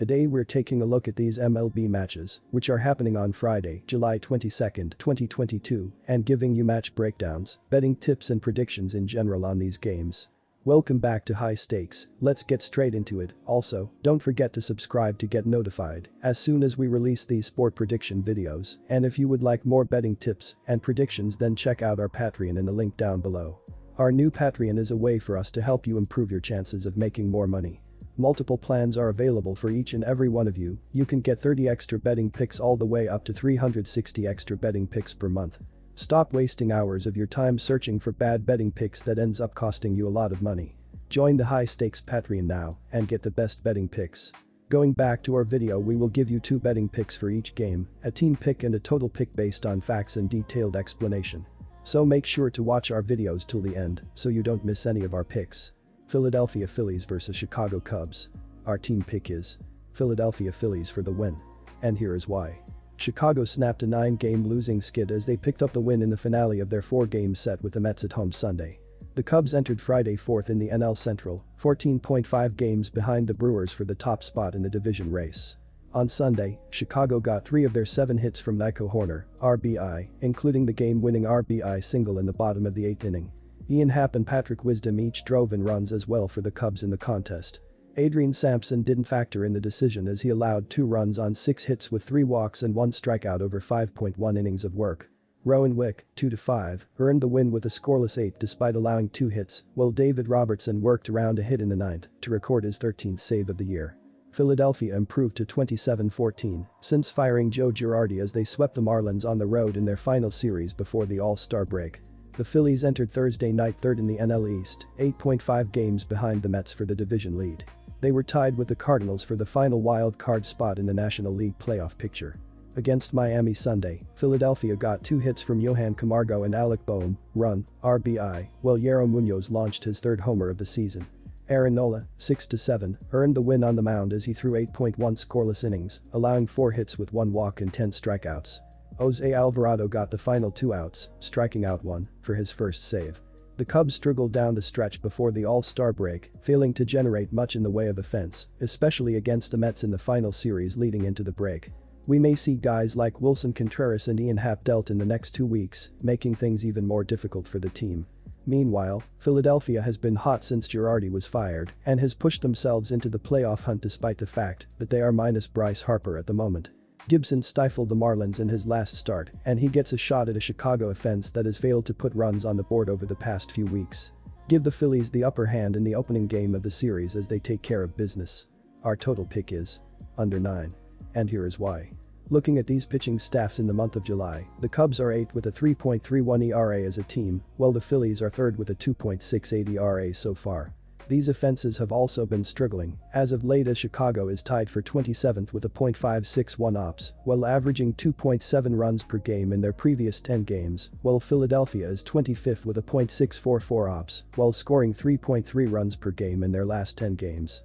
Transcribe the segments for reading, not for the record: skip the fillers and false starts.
Today we're taking a look at these MLB matches, which are happening on Friday, July 22, 2022, and giving you match breakdowns, betting tips and predictions in general on these games. Welcome back to High Stakes, let's get straight into it. Also, don't forget to subscribe to get notified as soon as we release these sport prediction videos, and if you would like more betting tips and predictions, then check out our Patreon in the link down below. Our new Patreon is a way for us to help you improve your chances of making more money. Multiple plans are available for each and every one of you. You can get 30 extra betting picks all the way up to 360 extra betting picks per month. Stop wasting hours of your time searching for bad betting picks that ends up costing you a lot of money. Join the High Stakes Patreon now and get the best betting picks. Going back to our video, we will give you 2 betting picks for each game, a team pick and a total pick based on facts and detailed explanation. So make sure to watch our videos till the end so you don't miss any of our picks. Philadelphia Phillies vs Chicago Cubs. Our team pick is Philadelphia Phillies for the win. And here is why. Chicago snapped a 9-game losing skid as they picked up the win in the finale of their 4-game set with the Mets at home Sunday. The Cubs entered Friday 4th in the NL Central, 14.5 games behind the Brewers for the top spot in the division race. On Sunday, Chicago got 3 of their 7 hits from Nico Hoerner, RBI, including the game-winning RBI single in the bottom of the 8th inning. Ian Happ and Patrick Wisdom each drove in runs as well for the Cubs in the contest. Adrian Sampson didn't factor in the decision as he allowed 2 runs on 6 hits with 3 walks and 1 strikeout over 5.1 innings of work. Rowan Wick, 2-5, earned the win with a scoreless 8th despite allowing 2 hits, while David Robertson worked around a hit in the 9th to record his 13th save of the year. Philadelphia improved to 27-14 since firing Joe Girardi as they swept the Marlins on the road in their final series before the All-Star break. The Phillies entered Thursday night 3rd in the NL East, 8.5 games behind the Mets for the division lead. They were tied with the Cardinals for the final wild card spot in the National League playoff picture. Against Miami Sunday, Philadelphia got 2 hits from Yohan Camargo and Alec Boehm, run, RBI, while Yero Munoz launched his 3rd homer of the season. Aaron Nola, 6-7, earned the win on the mound as he threw 8.1 scoreless innings, allowing 4 hits with 1 walk and 10 strikeouts. Jose Alvarado got the final 2 outs, striking out 1, for his first save. The Cubs struggled down the stretch before the All-Star break, failing to generate much in the way of offense, especially against the Mets in the final series leading into the break. We may see guys like Wilson Contreras and Ian Happ dealt in the next 2 weeks, making things even more difficult for the team. Meanwhile, Philadelphia has been hot since Girardi was fired and has pushed themselves into the playoff hunt despite the fact that they are minus Bryce Harper at the moment. Gibson stifled the Marlins in his last start, and he gets a shot at a Chicago offense that has failed to put runs on the board over the past few weeks. Give the Phillies the upper hand in the opening game of the series as they take care of business. Our total pick is under 9. And here is why. Looking at these pitching staffs in the month of July, the Cubs are 8th with a 3.31 ERA as a team, while the Phillies are 3rd with a 2.68 ERA so far. These offenses have also been struggling, as of late as Chicago is tied for 27th with a .561 ops, while averaging 2.7 runs per game in their previous 10 games, while Philadelphia is 25th with a .644 ops, while scoring 3.3 runs per game in their last 10 games.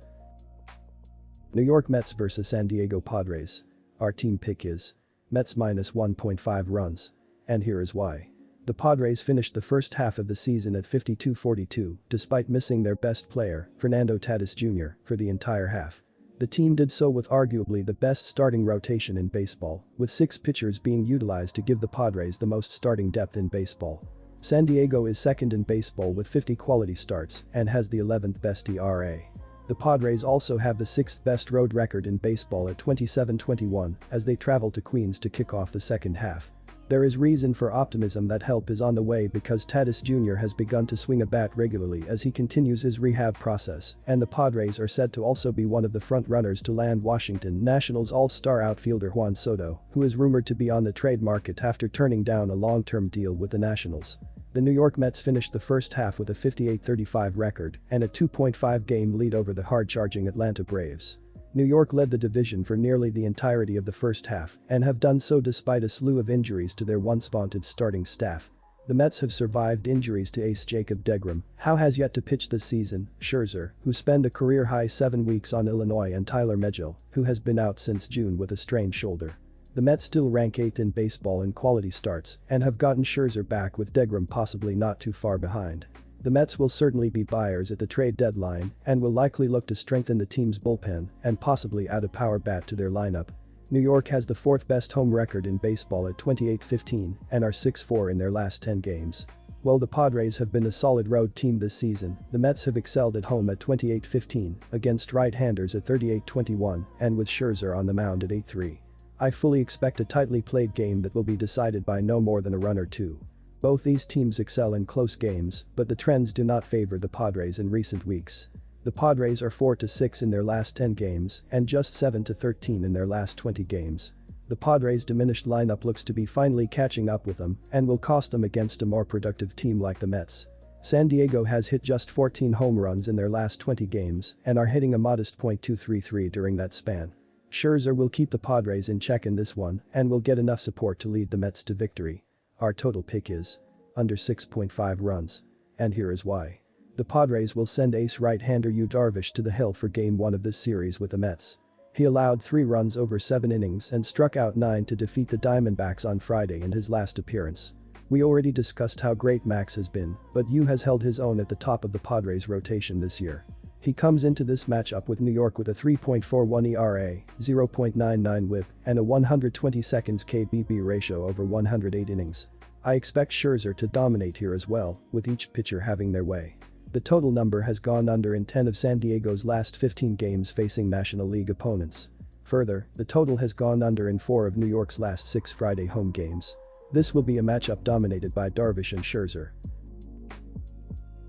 New York Mets vs San Diego Padres. Our team pick is Mets minus 1.5 runs. And here is why. The Padres finished the first half of the season at 52-42 despite missing their best player, Fernando Tatis Jr., for the entire half. The team did so with arguably the best starting rotation in baseball, with 6 pitchers being utilized to give the Padres the most starting depth in baseball. San Diego is 2nd in baseball with 50 quality starts and has the 11th best ERA. The Padres also have the 6th best road record in baseball at 27-21 as they travel to Queens to kick off the second half. There is reason for optimism that help is on the way because Tatis Jr. has begun to swing a bat regularly as he continues his rehab process, and the Padres are said to also be one of the front runners to land Washington Nationals all-star outfielder Juan Soto, who is rumored to be on the trade market after turning down a long-term deal with the Nationals. The New York Mets finished the first half with a 58-35 record and a 2.5-game lead over the hard-charging Atlanta Braves. New York led the division for nearly the entirety of the first half and have done so despite a slew of injuries to their once vaunted starting staff. The Mets have survived injuries to ace Jacob deGrom, who has yet to pitch this season, Scherzer, who spent a career-high 7 weeks on Illinois, and Tyler Megill, who has been out since June with a strained shoulder. The Mets still rank 8th in baseball in quality starts and have gotten Scherzer back with deGrom possibly not too far behind. The Mets will certainly be buyers at the trade deadline and will likely look to strengthen the team's bullpen and possibly add a power bat to their lineup. New York has the fourth best home record in baseball at 28-15 and are 6-4 in their last 10 games. While the Padres have been a solid road team this season, the Mets have excelled at home at 28-15 against right-handers at 38-21 and with Scherzer on the mound at 8-3. I fully expect a tightly played game that will be decided by no more than a run or two. Both these teams excel in close games, but the trends do not favor the Padres in recent weeks. The Padres are 4-6 in their last 10 games and just 7-13 in their last 20 games. The Padres' diminished lineup looks to be finally catching up with them and will cost them against a more productive team like the Mets. San Diego has hit just 14 home runs in their last 20 games and are hitting a modest .233 during that span. Scherzer will keep the Padres in check in this one and will get enough support to lead the Mets to victory. Our total pick is under 6.5 runs. And here is why. The Padres will send ace right-hander Yu Darvish to the hill for Game 1 of this series with the Mets. He allowed 3 runs over 7 innings and struck out 9 to defeat the Diamondbacks on Friday in his last appearance. We already discussed how great Max has been, but Yu has held his own at the top of the Padres rotation this year. He comes into this matchup with New York with a 3.41 ERA, 0.99 WHIP, and a 122 KBB ratio over 108 innings. I expect Scherzer to dominate here as well, with each pitcher having their way. The total number has gone under in 10 of San Diego's last 15 games facing National League opponents. Further, the total has gone under in 4 of New York's last 6 Friday home games. This will be a matchup dominated by Darvish and Scherzer.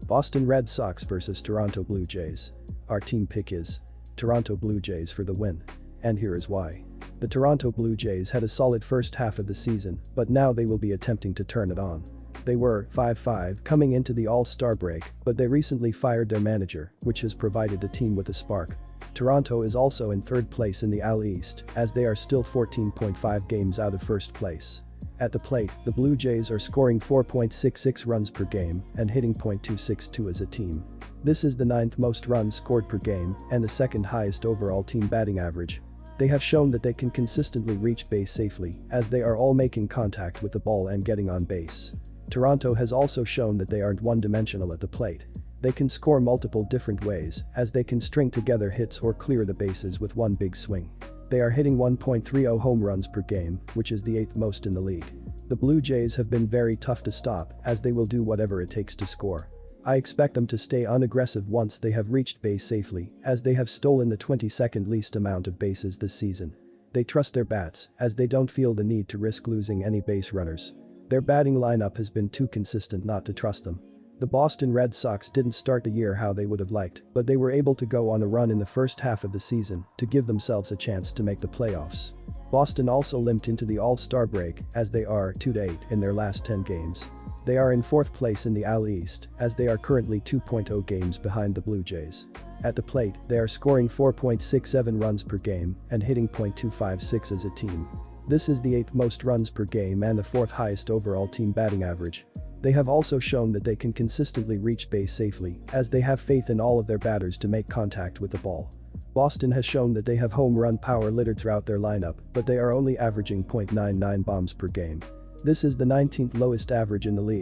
Boston Red Sox vs Toronto Blue Jays. Our team pick is Toronto Blue Jays for the win. And here is why. The Toronto Blue Jays had a solid first half of the season, but now they will be attempting to turn it on. They were 5-5 coming into the All-Star break, but they recently fired their manager, which has provided the team with a spark. Toronto is also in third place in the AL East, as they are still 14.5 games out of first place. At the plate, the Blue Jays are scoring 4.66 runs per game and hitting .262 as a team. This is the 9th most runs scored per game and the 2nd highest overall team batting average. They have shown that they can consistently reach base safely, as they are all making contact with the ball and getting on base. Toronto has also shown that they aren't one-dimensional at the plate. They can score multiple different ways, as they can string together hits or clear the bases with one big swing. They are hitting 1.30 home runs per game, which is the 8th most in the league. The Blue Jays have been very tough to stop, as they will do whatever it takes to score. I expect them to stay unaggressive once they have reached base safely, as they have stolen the 22nd least amount of bases this season. They trust their bats, as they don't feel the need to risk losing any base runners. Their batting lineup has been too consistent not to trust them. The Boston Red Sox didn't start the year how they would have liked, but they were able to go on a run in the first half of the season to give themselves a chance to make the playoffs. Boston also limped into the All-Star break, as they are 2-8 in their last 10 games. They are in 4th place in the AL East, as they are currently 2.0 games behind the Blue Jays. At the plate, they are scoring 4.67 runs per game and hitting .256 as a team. This is the 8th most runs per game and the 4th highest overall team batting average. They have also shown that they can consistently reach base safely, as they have faith in all of their batters to make contact with the ball. Boston has shown that they have home run power littered throughout their lineup, but they are only averaging .99 bombs per game. This is the 19th lowest average in the league.